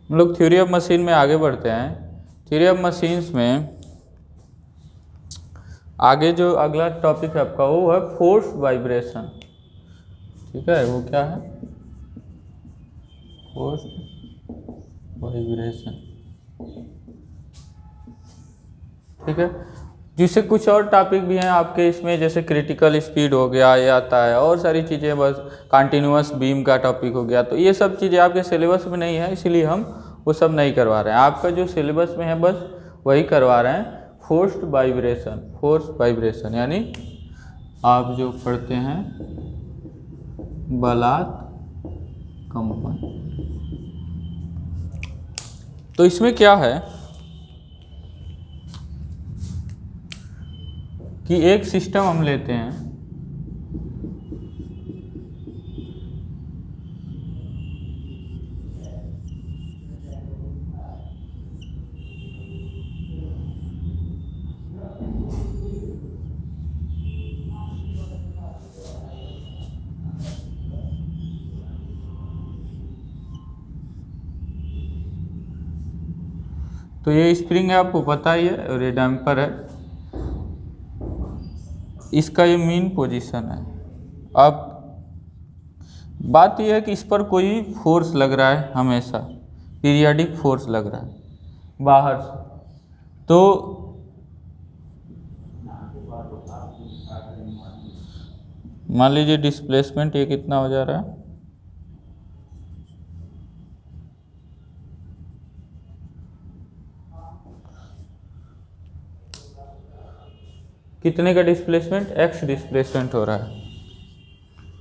हम लोग theory of machine में आगे बढ़ते हैं। थ्योरी ऑफ मशीन्स में आगे जो अगला टॉपिक है आपका वो है फोर्स वाइब्रेशन। ठीक है, वो क्या है? Force vibration. ठीक है, जिससे कुछ और टॉपिक भी हैं आपके इसमें, जैसे क्रिटिकल स्पीड हो गया, ये आता है और सारी चीज़ें, बस कंटिन्यूअस बीम का टॉपिक हो गया। तो ये सब चीज़ें आपके सिलेबस में नहीं है, इसीलिए हम वो सब नहीं करवा रहे हैं। आपका जो सिलेबस में है बस वही करवा रहे हैं, फोर्स्ड वाइब्रेशन। फोर्स वाइब्रेशन यानी आप जो पढ़ते हैं बलात कंपन। तो इसमें क्या है कि एक सिस्टम हम लेते हैं, तो ये स्प्रिंग है, आपको पता ही है, और ये डैम्पर है। इसका ये मेन पोजीशन है। अब बात यह है कि इस पर कोई फोर्स लग रहा है, हमेशा पीरियाडिक फोर्स लग रहा है बाहर से। तो मान लीजिए डिस्प्लेसमेंट ये कितना हो जा रहा है, कितने का डिस्प्लेसमेंट? x डिस्प्लेसमेंट हो रहा है।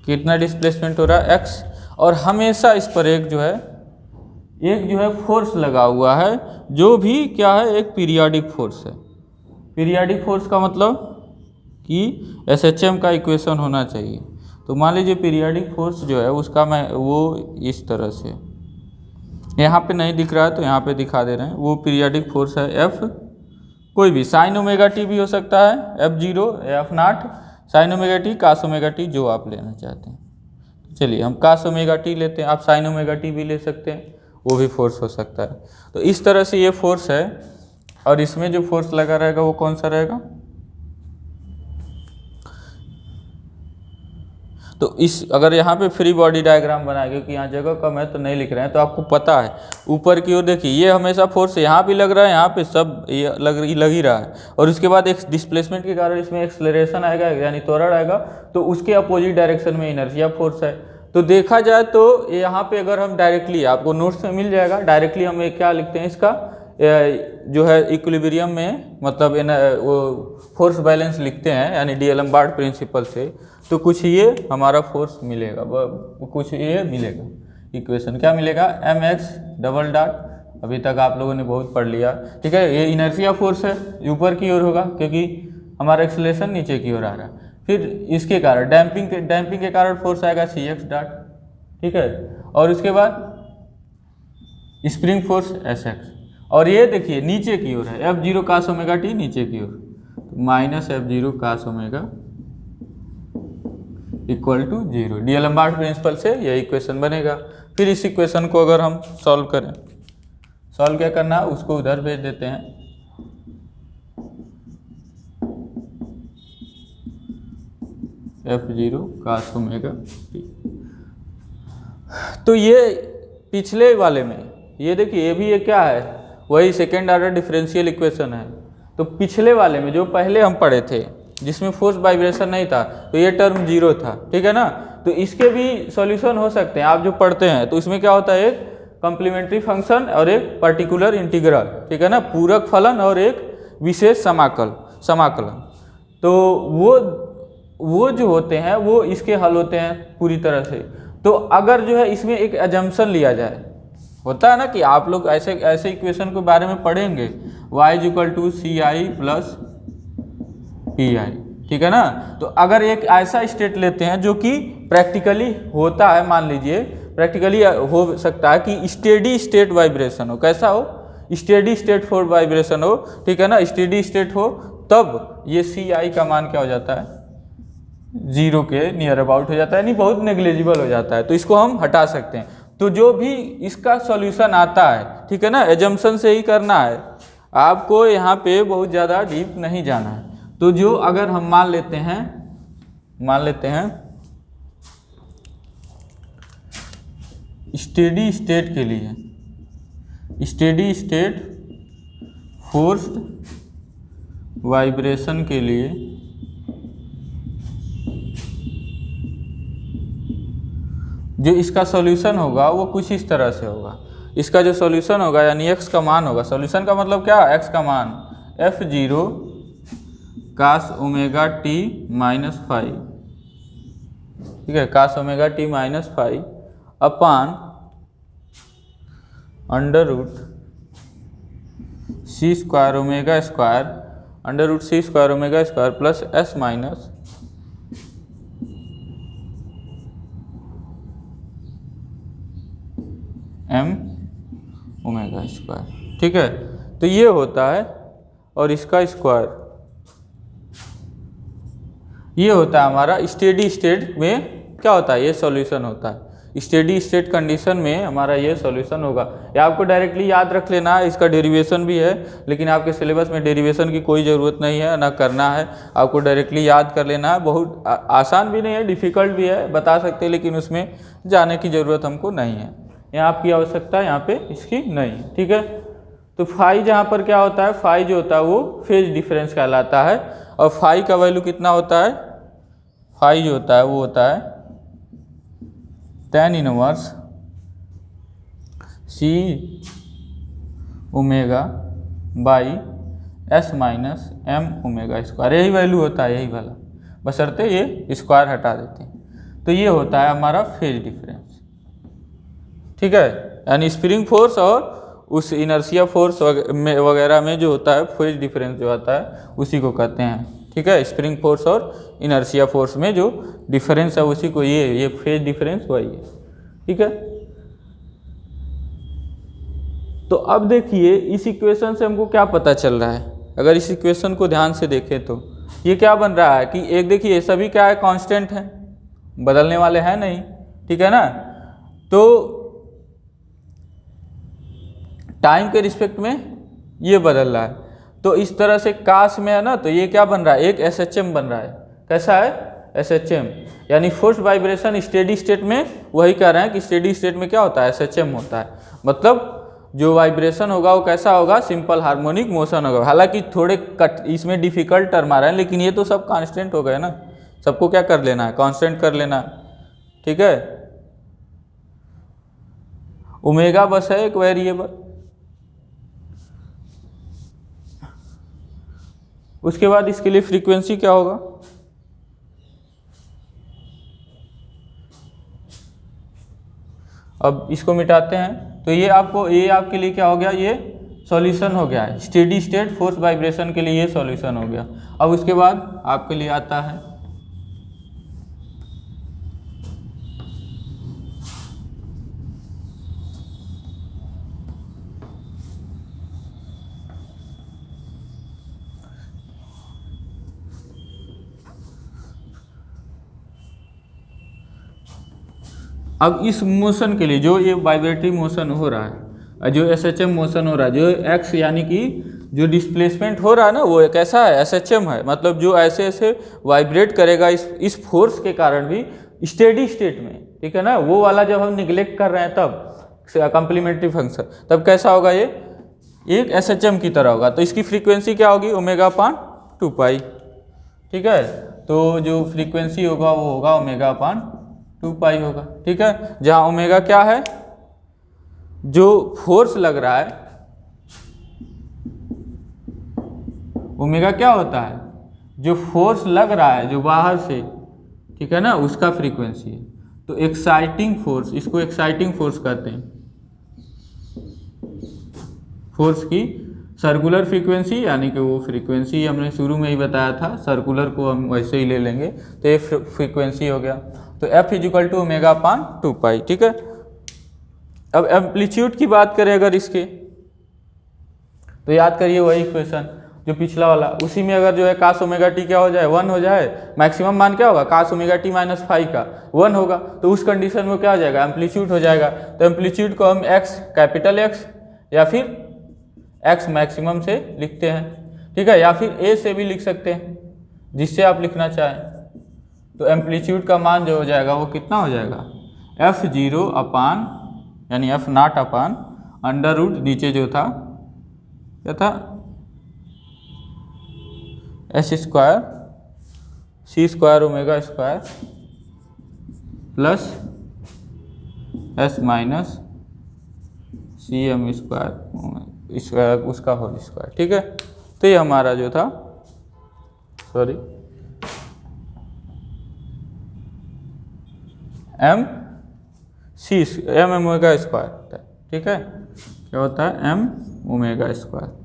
कितना डिस्प्लेसमेंट हो रहा है? x। और हमेशा इस पर एक जो है फोर्स लगा हुआ है, जो भी क्या है, एक पीरियाडिक फोर्स है। पीरियाडिक फोर्स का मतलब कि SHM का इक्वेशन होना चाहिए। तो मान लीजिए पीरियाडिक फोर्स जो है उसका मैं वो इस तरह से, यहाँ पे नहीं दिख रहा है तो यहाँ पे दिखा दे रहे हैं। वो पीरियाडिक फोर्स है F, कोई भी साइन ओमेगा टी भी हो सकता है, F0 या F0, sine omega T, cos omega T, जो आप लेना चाहते हैं। चलिए हम कास ओमेगा टी लेते हैं, आप साइन ओमेगा टी भी ले सकते हैं, वो भी फोर्स हो सकता है। तो इस तरह से ये फोर्स है, और इसमें जो फोर्स लगा रहेगा वो कौन सा रहेगा? तो इस अगर यहाँ पे फ्री बॉडी डायग्राम बनाए, क्योंकि यहाँ जगह कम है तो नहीं लिख रहे हैं, तो आपको पता है ऊपर की ओर देखिए ये हमेशा फोर्स यहाँ भी लग रहा है, यहाँ पे सब ये लग ही रहा है। और उसके बाद एक डिस्प्लेसमेंट के कारण इसमें एक्सेलरेशन आएगा, यानी त्वरण आएगा, तो उसके अपोजिट डायरेक्शन में इनर्शिया फोर्स है। तो देखा जाए तो यहाँ पे अगर हम डायरेक्टली, आपको नोट्स में मिल जाएगा, डायरेक्टली हम क्या लिखते हैं इसका जो है इक्विलिब्रियम में, मतलब वो फोर्स बैलेंस लिखते हैं, यानी डीएलम्बार्ट प्रिंसिपल से। तो कुछ ये हमारा फोर्स मिलेगा, कुछ ये मिलेगा इक्वेशन, क्या मिलेगा? mx डबल डॉट, अभी तक आप लोगों ने बहुत पढ़ लिया। ठीक है, ये इनर्शिया फोर्स है, ऊपर की ओर होगा क्योंकि हमारा एक्सेलरेशन नीचे की ओर आ रहा है। फिर इसके कारण डैम्पिंग के कारण फोर्स आएगा cx डॉट। ठीक है, और उसके बाद स्प्रिंग फोर्स Sx। और ये देखिए नीचे की ओर है, F0 कास ओमेगा टी, नीचे की ओर, तो minus F0 cos omega equal to 0। D'Alembert principle से यह इक्वेशन बनेगा। फिर इस इक्वेशन को अगर हम सॉल्व करें, सॉल्व क्या करना है, उसको उधर भेज देते हैं। F0 cos omega T. तो ये पिछले वाले में ये देखिए, ये भी ये क्या है, वही सेकेंड ऑर्डर डिफरेंशियल इक्वेशन है। तो पिछले वाले में जो पहले हम पढ़े थे, जिसमें फोर्स वाइब्रेशन नहीं था, तो ये टर्म 0 था। ठीक है ना, तो इसके भी सॉल्यूशन हो सकते हैं आप जो पढ़ते हैं। तो इसमें क्या होता है, एक कॉम्प्लीमेंट्री फंक्शन और एक पर्टिकुलर इंटीग्रल। ठीक है ना, पूरक फलन और एक विशेष समाकलन। तो वो जो होते हैं वो इसके हल होते हैं पूरी तरह से। तो अगर जो है इसमें एक अजम्पशन लिया जाए, होता है ना कि आप लोग ऐसे इक्वेशन के बारे में पढ़ेंगे, y = CI + PI। ठीक है ना, तो अगर एक ऐसा स्टेट लेते हैं जो कि प्रैक्टिकली होता है, मान लीजिए प्रैक्टिकली हो सकता है कि स्टेडी स्टेट वाइब्रेशन हो। कैसा हो? स्टेडी स्टेट फोर्स वाइब्रेशन हो। ठीक है ना, स्टेडी स्टेट हो, तब ये CI का मान क्या हो जाता है? 0 के नियर अबाउट हो जाता है, यानी बहुत नेग्लिजिबल हो जाता है। तो इसको हम हटा सकते हैं। तो जो भी इसका सॉल्यूशन आता है, ठीक है ना, एजम्पशन से ही करना है, आपको यहाँ पे बहुत ज़्यादा डीप नहीं जाना है। तो जो अगर हम मान लेते हैं स्टेडी स्टेट के लिए, स्टेडी स्टेट फोर्स्ड वाइब्रेशन के लिए जो इसका सॉल्यूशन होगा वो कुछ इस तरह से होगा। इसका जो सॉल्यूशन होगा यानी x का मान होगा, सॉल्यूशन का मतलब क्या, x का मान f0 cos omega t minus five, ठीक है, cos omega t minus five upon under root c square omega square under root c square omega square plus s minus m omega square, ठीक है। तो ये होता है, और इसका स्क्वायर ये होता है हमारा स्टेडी स्टेट में क्या होता है, ये सॉल्यूशन होता है। स्टेडी स्टेट कंडीशन में हमारा ये सॉल्यूशन होगा। या आपको डायरेक्टली याद रख लेना है, इसका डेरिवेशन भी है, लेकिन आपके सिलेबस में डेरिवेशन की कोई ज़रूरत नहीं है, ना करना है, आपको डायरेक्टली याद कर लेना है। बहुत आसान भी नहीं है, डिफ़िकल्ट भी है, बता सकते हैं, लेकिन उसमें जाने की ज़रूरत हमको नहीं है, यहाँ आपकी आवश्यकता यहाँ पे इसकी नहीं, ठीक है। तो फाई जहाँ पर क्या होता है, फाई जो होता है वो फेज डिफरेंस कहलाता है, और फाई का वैल्यू कितना होता है, फाई जो होता है वो होता है tan inverse C omega by s minus m omega square, यही वैल्यू होता है, यही वाला, बशर्ते ये स्क्वायर हटा देते हैं। तो ये होता है हमारा फेज डिफरेंस, ठीक है। यानी स्प्रिंग फोर्स और उस इनर्शिया फोर्स वगैरह में जो होता है फेज डिफरेंस जो आता है उसी को कहते हैं, ठीक है। स्प्रिंग फोर्स और इनर्शिया फोर्स में जो डिफरेंस है उसी को ये फेज डिफरेंस वही है, ठीक है। तो अब देखिए इस इक्वेशन से हमको क्या पता चल रहा है, अगर इस इक्वेशन को ध्यान से देखें तो ये क्या बन रहा है कि एक देखिए सभी क्या है, कांस्टेंट है, बदलने वाले हैं नहीं, ठीक है ना। तो टाइम के रिस्पेक्ट में ये बदल रहा है, तो इस तरह से काश में है ना, तो ये क्या बन रहा है, एक SHM बन रहा है। कैसा है, SHM, यानी फोर्स वाइब्रेशन स्टेडी स्टेट में वही कह रहे हैं कि स्टेडी स्टेट में क्या होता है, SHM होता है। मतलब जो वाइब्रेशन होगा वो कैसा होगा, सिंपल हार्मोनिक मोशन होगा। हालांकि थोड़े कट इसमें डिफिकल्ट टर्म आ रहे हैं, लेकिन ये तो सब कांस्टेंट हो गए ना, सबको क्या कर लेना है, कांस्टेंट कर लेना है, ठीक है। ओमेगा बस है एक वेरिएबल। उसके बाद इसके लिए फ्रीक्वेंसी क्या होगा, अब इसको मिटाते हैं तो ये आपके लिए क्या हो गया, ये सॉल्यूशन हो गया है। स्टेडी स्टेट फोर्स वाइब्रेशन के लिए ये सॉल्यूशन हो गया। अब उसके बाद आपके लिए आता है अब इस मोशन के लिए, जो ये वाइब्रेटरी मोशन हो रहा है, जो SHM मोशन हो रहा है, जो x यानी कि जो डिस्प्लेसमेंट हो रहा है ना, वो कैसा है, SHM है। मतलब जो ऐसे ऐसे वाइब्रेट करेगा इस फोर्स के कारण भी स्टेडी स्टेट में, ठीक है ना। वो वाला जब हम निगलेक्ट कर रहे हैं तब कॉम्प्लीमेंट्री फंक्शन, तब कैसा होगा, ये एक SHM की तरह होगा। तो इसकी फ्रीक्वेंसी क्या होगी, ω/2π, ठीक है। तो जो फ्रीक्वेंसी होगा वो होगा ω/2π होगा, ठीक है। जहाँ ओमेगा क्या है, जो फोर्स लग रहा है, ओमेगा क्या होता है, जो फोर्स लग रहा है जो बाहर से, ठीक है ना, उसका फ्रीक्वेंसी है। तो एक्साइटिंग फोर्स, इसको एक्साइटिंग फोर्स कहते हैं। फोर्स की सर्कुलर फ्रीक्वेंसी, यानी कि वो फ्रीक्वेंसी हमने शुरू में ही बताया था, सर्कुलर को हम वैसे ही ले लेंगे, तो ये फ्रीक्वेंसी हो गया। तो F = ω/2π, ठीक है। अब एम्पलीट्यूड की बात करें अगर इसके, तो याद करिए वही इक्वेशन जो पिछला वाला, उसी में अगर जो है cos ओमेगा टी क्या हो जाए 1 हो जाए, मैक्सिमम मान क्या होगा cos omega T minus five का 1 होगा, तो उस कंडीशन में क्या हो जाएगा एम्पलीट्यूड हो जाएगा। तो एम्पलीट्यूड को हम x कैपिटल X या फिर x मैक्सिमम से लिखते हैं, ठीक है, या फिर a से भी लिख सकते हैं जिससे आप लिखना चाहें। तो एम्पलीट्यूड का मान जो हो जाएगा वो कितना हो जाएगा f0 अपान यानी f0 अपान अंडर रूट नीचे जो था क्या था s square c square omega square plus s minus C M square उसका होल स्क्वायर, ठीक है। तो ये हमारा जो था एम ओमेगा स्क्वायर, ठीक है, क्या होता है एम ओमेगा स्क्वायर।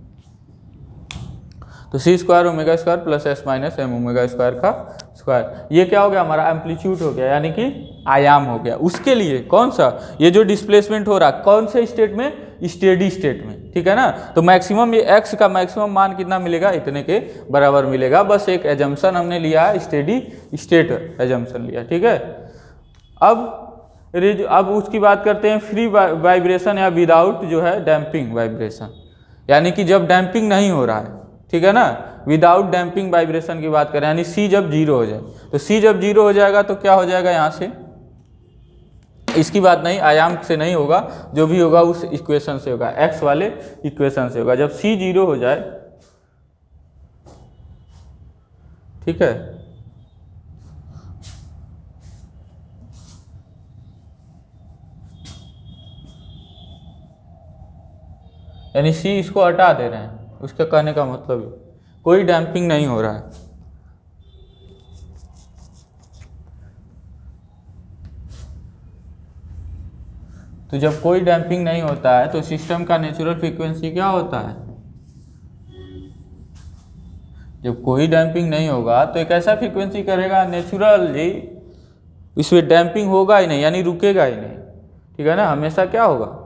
तो c square omega square plus s minus M omega square का स्क्वायर, ये क्या हो गया हमारा एम्पलीट्यूड हो गया, यानी कि आयाम हो गया। उसके लिए कौन सा ये जो डिस्प्लेसमेंट हो रहा कौन से स्टेट में, स्टेडी स्टेट में, ठीक है ना। तो मैक्सिमम ये एक्स का मैक्सिमम मान कितना मिलेगा, इतने के बराबर मिलेगा। बस एक एजम्पशन हमने लिया है, स्टेडी स्टेट एजम्पशन लिया, ठीक है। अब उसकी बात करते हैं फ्री वाइब्रेशन या विदाउट जो है डैम्पिंग वाइब्रेशन, यानी कि जब डैम्पिंग नहीं हो रहा है, ठीक है ना, विदाउट डैम्पिंग वाइब्रेशन की बात करें, यानी सी जब जीरो हो जाए। तो सी जब जीरो हो जाएगा तो क्या हो जाएगा यहाँ से, इसकी बात नहीं, आयाम से नहीं होगा, जो भी होगा उस इक्वेशन से होगा, एक्स वाले इक्वेशन से होगा। जब सी जीरो हो जाए, ठीक है, यानी सी इसको हटा दे रहे हैं, उसका कहने का मतलब कोई डैम्पिंग नहीं हो रहा है। तो जब कोई डैम्पिंग नहीं होता है तो सिस्टम का नेचुरल फ्रीक्वेंसी क्या होता है, जब कोई डैम्पिंग नहीं होगा तो एक ऐसा फ्रीक्वेंसी करेगा नेचुरली, इसमें डैम्पिंग होगा ही नहीं, यानी रुकेगा ही नहीं, ठीक है ना, हमेशा क्या होगा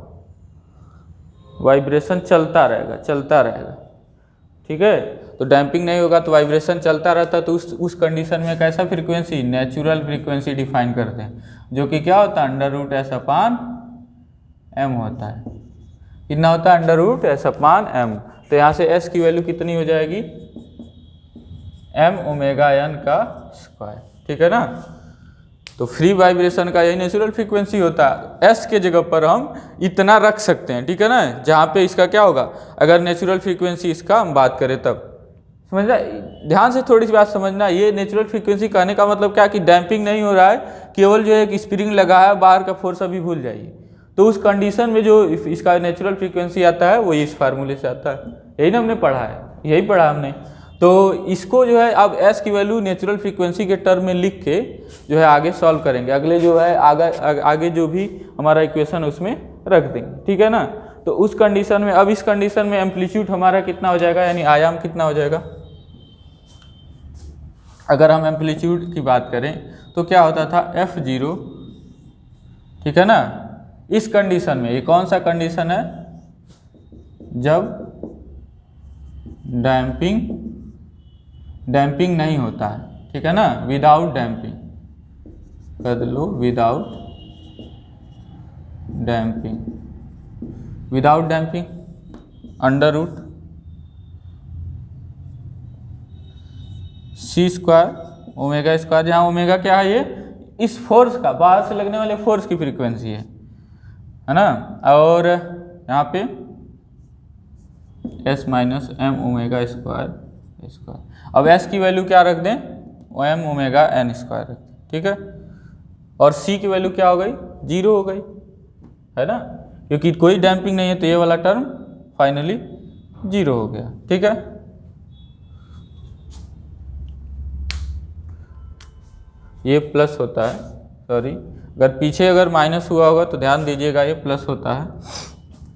वाइब्रेशन चलता रहेगा, ठीक है। तो डैम्पिंग नहीं होगा तो वाइब्रेशन चलता रहता, तो उस कंडीशन में कैसा फ्रीक्वेंसी, नेचुरल फ्रीक्वेंसी डिफाइन करते हैं, जो कि क्या होता है under root S upon M होता है। कितना होता है under root S upon M. तो यहाँ से एस की वैल्यू कितनी हो जाएगी, एम ओमेगा एन का स्क्वायर, ठीक है ना। तो फ्री वाइब्रेशन का यही नेचुरल फ्रीक्वेंसी होता है। एस के जगह पर हम इतना रख सकते हैं, ठीक है ना, जहाँ पे इसका क्या होगा, अगर नेचुरल फ्रीक्वेंसी इसका हम बात करें तब, समझना, ध्यान से थोड़ी सी बात समझना। ये नेचुरल फ्रीक्वेंसी कहने का मतलब क्या कि डैम्पिंग नहीं हो रहा है, केवल जो एक स्प्रिंग लगा है, बाहर का फोर्स अभी भूल जाइए। तो उस कंडीशन में जो इसका नेचुरल फ्रीक्वेंसी आता है वो इस फार्मूले से आता है, यही ना हमने पढ़ा है, यही पढ़ा हमने। तो इसको जो है अब एस की वैल्यू नेचुरल फ्रीक्वेंसी के टर्म में लिख के जो है आगे सॉल्व करेंगे, अगले जो है आगे जो भी हमारा इक्वेशन उसमें रख देंगे, ठीक है ना। तो उस कंडीशन में, अब इस कंडीशन में एम्पलीट्यूड हमारा कितना हो जाएगा, यानी आयाम कितना हो जाएगा। अगर हम एम्पलीट्यूड की बात करें तो क्या होता था f0, ठीक है ना। इस कंडीशन में, ये कौन सा कंडीशन है, जब डैम्पिंग नहीं होता है, ठीक है ना, विदाउट डैम्पिंग कर लो, without damping under root c square omega square, जहाँ ओमेगा क्या है, ये इस फोर्स का, बाहर से लगने वाले फोर्स की फ्रीक्वेंसी है ना। और यहाँ पे S minus M omega square. अब एस की वैल्यू क्या रख दें, एम ओमेगा एन स्क्वायर रख दें, ठीक है। और सी की वैल्यू क्या हो गई, जीरो हो गई, है ना, क्योंकि कोई डैम्पिंग नहीं है, तो ये वाला टर्म फाइनली जीरो हो गया, ठीक है। ये प्लस होता है, सॉरी, अगर पीछे अगर माइनस हुआ होगा तो ध्यान दीजिएगा, ये प्लस होता है।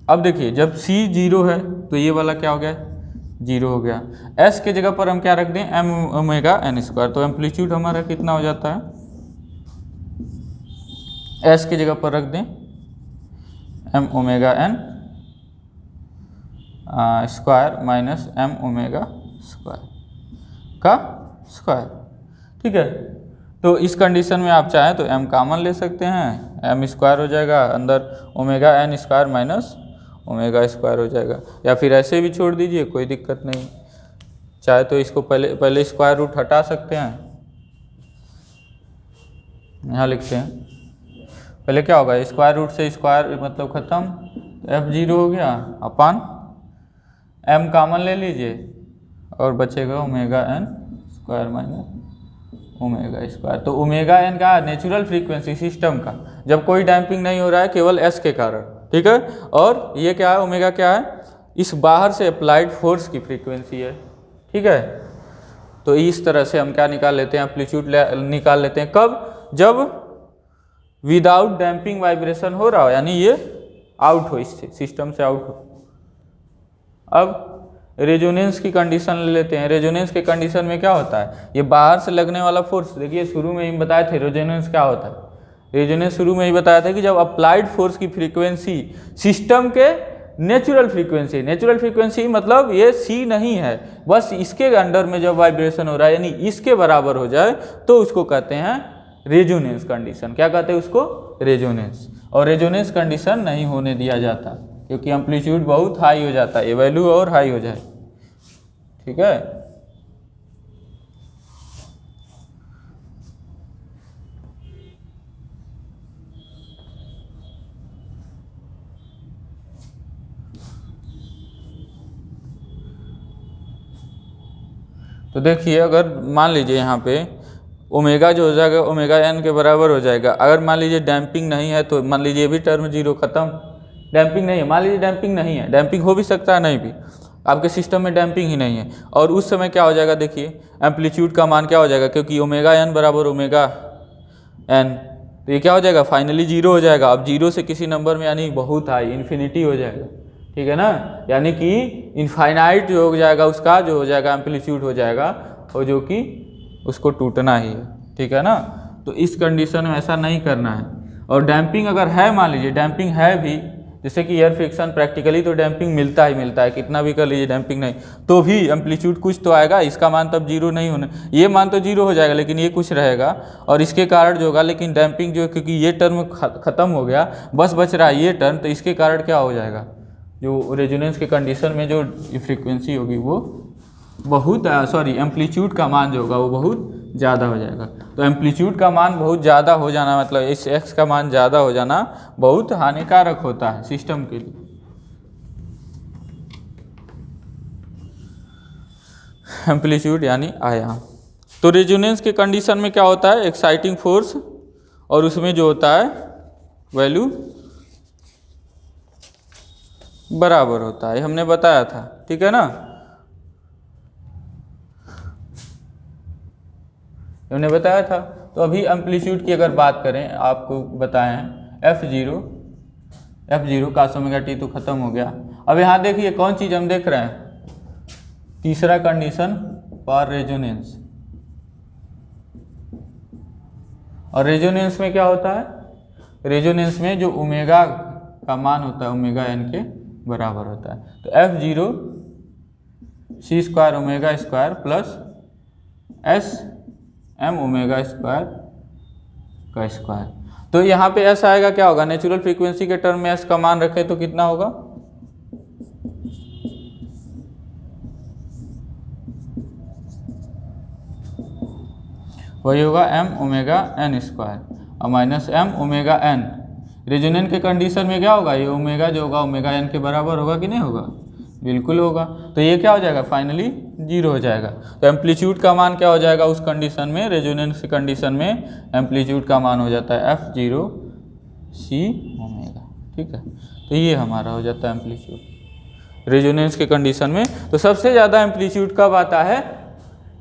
अब देखिए जब सी जीरो है तो ये वाला क्या हो गया, जीरो हो गया। एस के जगह पर हम क्या रख दें, एम ओमेगा एन स्क्वायर। तो एम्पलीट्यूड हमारा कितना हो जाता है, एस की जगह पर रख दें M omega N square minus M omega square का स्क्वायर। ठीक है, तो इस कंडीशन में आप चाहें तो m कॉमन ले सकते हैं, m स्क्वायर हो जाएगा, अंदर omega n square minus omega square हो जाएगा, या फिर ऐसे भी छोड़ दीजिए, कोई दिक्कत नहीं। चाहे तो इसको पहले स्क्वायर रूट हटा सकते हैं, यहाँ लिखते हैं। पहले क्या होगा, स्क्वायर रूट से स्क्वायर मतलब ख़त्म, f0 हो गया अपान m कॉमन ले लीजिए और बचेगा omega n square minus omega square. तो ओमेगा n का नेचुरल फ्रीक्वेंसी सिस्टम का, जब कोई डैम्पिंग नहीं हो रहा है केवल s के कारण। ठीक है, और ये क्या है, ओमेगा क्या है, इस बाहर से अप्लाइड फोर्स की फ्रीक्वेंसी है। ठीक है, तो इस तरह से हम क्या निकाल लेते हैं, एम्पलीट्यूड निकाल लेते हैं। कब, जब विदाउट डैम्पिंग वाइब्रेशन हो रहा हो, यानी ये आउट हो, इससे सिस्टम से आउट हो। अब रेजोनेंस की कंडीशन ले लेते हैं। रेजोनेंस के कंडीशन में क्या होता है, ये बाहर से लगने वाला फोर्स, देखिए शुरू में ही बताए थे रेजोनेंस क्या होता है। रेजोनेंस शुरू में ही बताया था कि जब अप्लाइड फोर्स की फ्रीक्वेंसी सिस्टम के नेचुरल फ्रीक्वेंसी मतलब ये c नहीं है, बस इसके अंडर में जब वाइब्रेशन हो रहा है यानी इसके बराबर हो जाए तो उसको कहते हैं रेजोनेंस कंडीशन। क्या कहते हैं उसको, रेजोनेंस। और रेजोनेंस कंडीशन नहीं होने दिया जाता क्योंकि एम्पलीट्यूड बहुत हाई हो जाता है, ये वैल्यू और हाई हो जाए। ठीक है, तो देखिए अगर मान लीजिए यहाँ पे ओमेगा जो हो जाएगा ओमेगा n के बराबर हो जाएगा। अगर मान लीजिए डैम्पिंग नहीं है तो मान लीजिए ये भी टर्म जीरो खत्म। डैम्पिंग नहीं है, मान लीजिए डैम्पिंग नहीं है, डैम्पिंग हो भी सकता है नहीं भी, आपके सिस्टम में डैम्पिंग ही नहीं है, और उस समय क्या हो जाएगा, देखिए एम्पलीट्यूड का मान क्या हो जाएगा, क्योंकि ओमेगा n बराबर ओमेगा n, तो ये क्या हो जाएगा, फाइनली जीरो हो जाएगा। अब जीरो से किसी नंबर में यानी बहुत हाई इन्फिनिटी हो जाएगा। ठीक है ना, यानी कि इनफाइनाइट जो हो जाएगा उसका जो हो जाएगा एम्पलीट्यूड हो जाएगा, और जो कि उसको टूटना ही है। ठीक है ना, तो इस कंडीशन में ऐसा नहीं करना है। और डैम्पिंग अगर है, मान लीजिए डैम्पिंग है भी, जैसे कि एयर फ्रिक्शन प्रैक्टिकली तो डैम्पिंग मिलता ही मिलता है, कितना भी कर लीजिए डैम्पिंग नहीं तो भी एम्पलीट्यूड कुछ तो आएगा, इसका मान तब जीरो नहीं होना, ये मान तो जीरो हो जाएगा लेकिन ये कुछ रहेगा और इसके कारण जो होगा, लेकिन डैम्पिंग जो क्योंकि ये टर्म खत्म हो गया, बस बच रहा है ये टर्म, तो इसके कारण क्या हो जाएगा, जो रेजोनेंस के कंडीशन में जो फ्रीक्वेंसी होगी वो बहुत एम्पलीट्यूड का मान जो होगा वो बहुत ज़्यादा हो जाएगा। तो एम्पलीट्यूड का मान बहुत ज़्यादा हो जाना मतलब इस x का मान ज़्यादा हो जाना बहुत हानिकारक होता है सिस्टम के लिए। एम्पलीट्यूड यानी आयाम। तो रेजोनेंस के कंडीशन में क्या होता है, एक्साइटिंग फोर्स और उसमें जो होता है वैल्यू बराबर होता है, हमने बताया था। ठीक है ना, हमने बताया था। तो अभी एम्पलीट्यूड की अगर बात करें, आपको बताएं f0 cos ओमेगा t तो खत्म हो गया। अब यहाँ देखिए कौन चीज़ हम देख रहे हैं, तीसरा कंडीशन फॉर रेजोनेंस। और रेजोनेंस में क्या होता है, रेजोनेंस में जो ओमेगा का मान होता है ओमेगा n के बराबर होता है। तो f0 c square omega square plus s m omega square का स्क्वायर। तो यहाँ पे s आएगा, क्या होगा, नेचुरल फ्रीक्वेंसी के टर्म में s का मान रखें तो कितना होगा, वही होगा m ओमेगा n स्क्वायर और minus m omega n। Resonance के कंडीशन में क्या होगा, ये ओमेगा जो होगा ओमेगा n के बराबर होगा कि नहीं होगा, बिल्कुल होगा। तो ये क्या हो जाएगा, फाइनली जीरो हो जाएगा। तो एम्पलीट्यूड का मान क्या हो जाएगा उस कंडीशन में, रेजोनेंस कंडीशन में एम्पलीट्यूड का मान हो जाता है f0 c ओमेगा। ठीक है, तो ये हमारा हो जाता है एम्पलीट्यूड रेजोनेंस के कंडीशन में। तो सबसे ज़्यादा एम्पलीट्यूड कब आता है,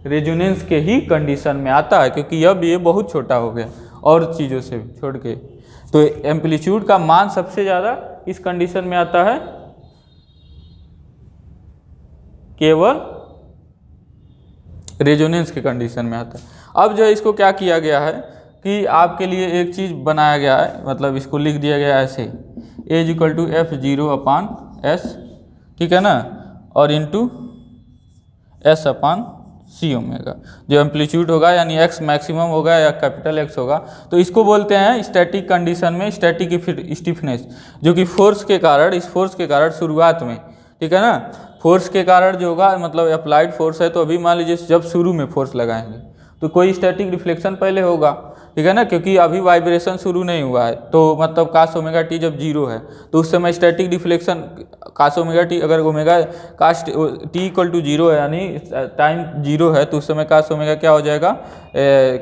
रेजोनेंस के ही कंडीशन में आता है, क्योंकि अब ये बहुत छोटा हो गया और चीज़ों से छोड़ के। तो एम्पलीट्यूड का मान सबसे ज़्यादा इस कंडीशन में आता है, केवल रेजोनेंस के कंडीशन में आता है। अब जो है इसको क्या किया गया है कि आपके लिए एक चीज़ बनाया गया है, मतलब इसको लिख दिया गया है ऐसे a = f0/s, ठीक है ना, और इंटू एस अपान सी ओमेगा। जो एम्पलीट्यूड होगा यानी एक्स मैक्सिमम होगा या कैपिटल एक्स होगा, तो इसको बोलते हैं स्टैटिक कंडीशन में स्टैटिक स्टिफनेस, जो कि फोर्स के कारण, इस फोर्स के कारण शुरुआत में, ठीक है ना, फोर्स के कारण जो होगा, मतलब अप्लाइड फोर्स है, तो अभी मान लीजिए जब शुरू में फोर्स लगाएंगे तो कोई स्टैटिक डिफ्लेक्शन पहले होगा, ठीक है ना, क्योंकि अभी वाइब्रेशन शुरू नहीं हुआ है, तो मतलब काश ओमेगा टी जब जीरो है तो उस समय स्टैटिक डिफ्लेक्शन काश ओमेगा टी, अगर ओमेगा काश टी इक्वल टू जीरो है यानी टाइम जीरो है, तो उस समय काश ओमेगा क्या हो जाएगा,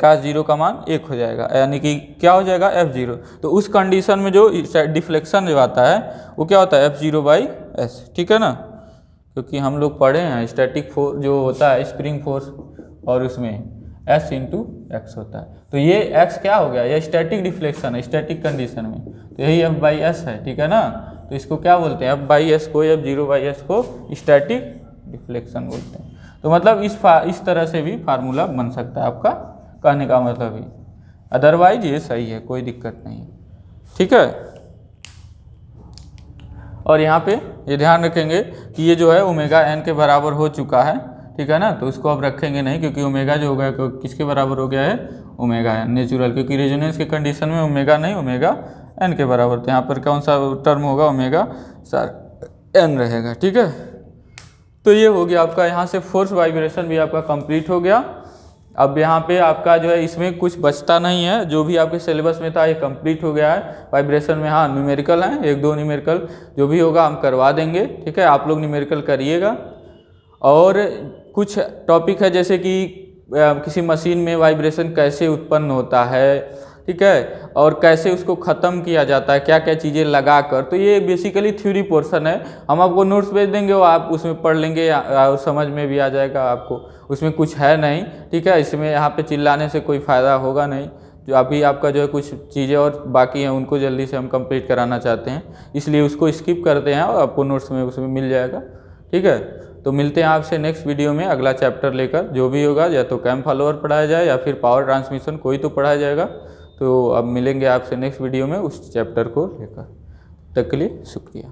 काश जीरो का मान 1 हो जाएगा, यानी कि क्या हो जाएगा F0। तो उस कंडीशन में जो डिफ्लेक्शन जो आता है वो क्या होता है F0/s, ठीक है ना, क्योंकि हम लोग पढ़े हैं स्टैटिक फोर्स जो होता है स्प्रिंग फोर्स, और उसमें S इंटू एक्स होता है, तो ये x क्या हो गया, ये स्टैटिक डिफ्लेक्शन है स्टैटिक कंडीशन में, तो यही F/s है, ठीक है ना। तो इसको क्या बोलते हैं, F/s को, F0/s को स्टैटिक डिफ्लेक्शन बोलते हैं। तो मतलब इस तरह से भी फार्मूला बन सकता है आपका, कहने का मतलब ही, अदरवाइज ये सही है, कोई दिक्कत नहीं है, ठीक है। और यहाँ पे ये ध्यान रखेंगे कि ये जो है ओमेगा n के बराबर हो चुका है, ठीक है ना, तो इसको अब रखेंगे नहीं, क्योंकि ओमेगा जो होगा किसके बराबर हो गया है, ओमेगा n नेचुरल, क्योंकि रेजोनेंस के कंडीशन में ओमेगा नहीं, ओमेगा n के बराबर, तो यहाँ पर कौन सा टर्म होगा, ओमेगा n रहेगा, ठीक है। तो ये हो गया आपका, यहाँ से फोर्स वाइब्रेशन भी आपका कंप्लीट हो गया। अब यहाँ पे आपका जो है इसमें कुछ बचता नहीं है, जो भी आपके सिलेबस में था ये कंप्लीट हो गया है। वाइब्रेशन में हाँ न्यूमेरिकल हैं, 1-2 न्यूमेरिकल जो भी होगा हम करवा देंगे, ठीक है, आप लोग न्यूमेरिकल करिएगा। और कुछ टॉपिक है जैसे कि किसी मशीन में वाइब्रेशन कैसे उत्पन्न होता है, ठीक है, और कैसे उसको ख़त्म किया जाता है, क्या क्या चीज़ें लगा कर, तो ये बेसिकली थ्योरी पोर्शन है। हम आपको नोट्स भेज देंगे, वो आप उसमें पढ़ लेंगे और समझ में भी आ जाएगा आपको, उसमें कुछ है नहीं, ठीक है। इसमें यहाँ पे चिल्लाने से कोई फ़ायदा होगा नहीं, जो अभी आपका जो है कुछ चीज़ें और बाकी हैं उनको जल्दी से हम कंप्लीट कराना चाहते हैं, इसलिए उसको स्किप करते हैं और आपको नोट्स में उसमें मिल जाएगा, ठीक है। तो मिलते हैं आपसे नेक्स्ट वीडियो में अगला चैप्टर लेकर, जो भी होगा, या तो कैम फॉलोअर पढ़ाया जाए या फिर पावर ट्रांसमिशन, कोई तो पढ़ाया जाएगा। तो अब मिलेंगे आपसे नेक्स्ट वीडियो में उस चैप्टर को लेकर, तब तक के लिए शुक्रिया।